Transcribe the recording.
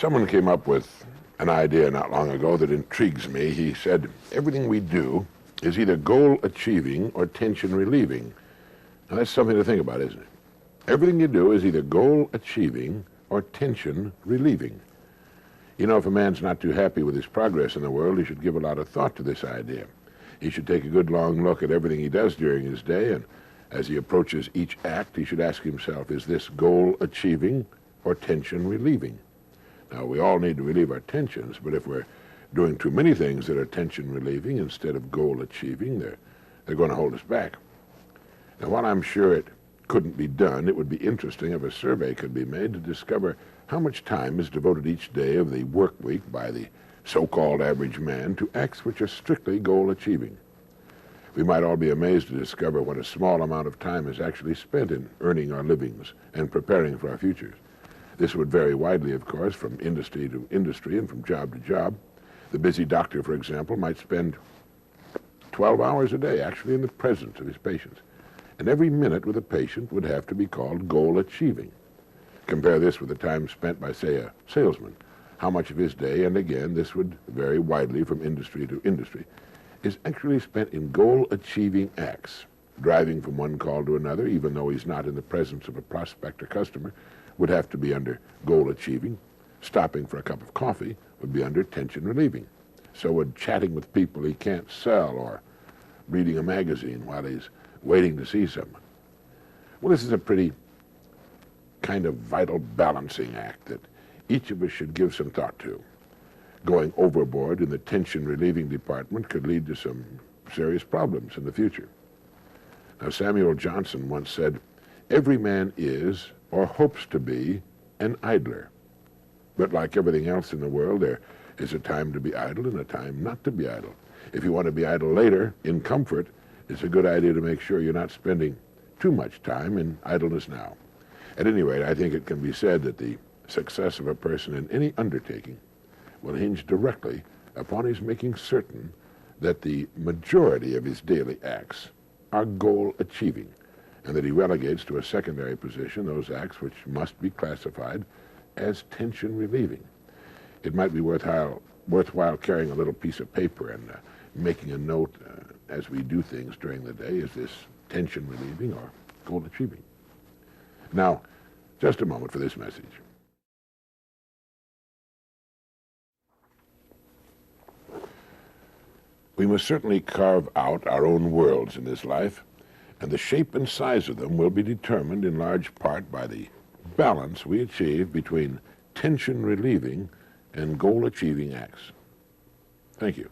Someone came up with an idea not long ago that intrigues me. He said, everything we do is either goal achieving or tension relieving. Now that's something to think about, isn't it? Everything you do is either goal achieving or tension relieving. You know, if a man's not too happy with his progress in the world, he should give a lot of thought to this idea. He should take a good long look at everything he does during his day, and as he approaches each act, he should ask himself, is this goal achieving or tension relieving? Now, we all need to relieve our tensions, but if we're doing too many things that are tension relieving instead of goal achieving, they're going to hold us back. Now, while I'm sure it couldn't be done, it would be interesting if a survey could be made to discover how much time is devoted each day of the work week by the so-called average man to acts which are strictly goal achieving. We might all be amazed to discover what a small amount of time is actually spent in earning our livings and preparing for our futures. This would vary widely, of course, from industry to industry and from job to job. The busy doctor, for example, might spend 12 hours a day actually in the presence of his patients. And every minute with a patient would have to be called goal achieving. Compare this with the time spent by, say, a salesman. How much of his day, and again, this would vary widely from industry to industry, is actually spent in goal achieving acts. Driving from one call to another, even though he's not in the presence of a prospect or customer, would have to be under goal achieving. Stopping for a cup of coffee would be under tension relieving. So would chatting with people he can't sell or reading a magazine while he's waiting to see someone. Well, this is a pretty kind of vital balancing act that each of us should give some thought to. Going overboard in the tension relieving department could lead to some serious problems in the future. Now, Samuel Johnson once said, every man is, or hopes to be, an idler. But like everything else in the world, there is a time to be idle and a time not to be idle. If you want to be idle later, in comfort, it's a good idea to make sure you're not spending too much time in idleness now. At any rate, I think it can be said that the success of a person in any undertaking will hinge directly upon his making certain that the majority of his daily acts are goal achieving, and that he relegates to a secondary position those acts which must be classified as tension relieving. It might be worthwhile carrying a little piece of paper and making a note as we do things during the day. Is this tension relieving or goal achieving? Now, just a moment for this message. We must certainly carve out our own worlds in this life, and the shape and size of them will be determined in large part by the balance we achieve between tension relieving and goal achieving acts. Thank you.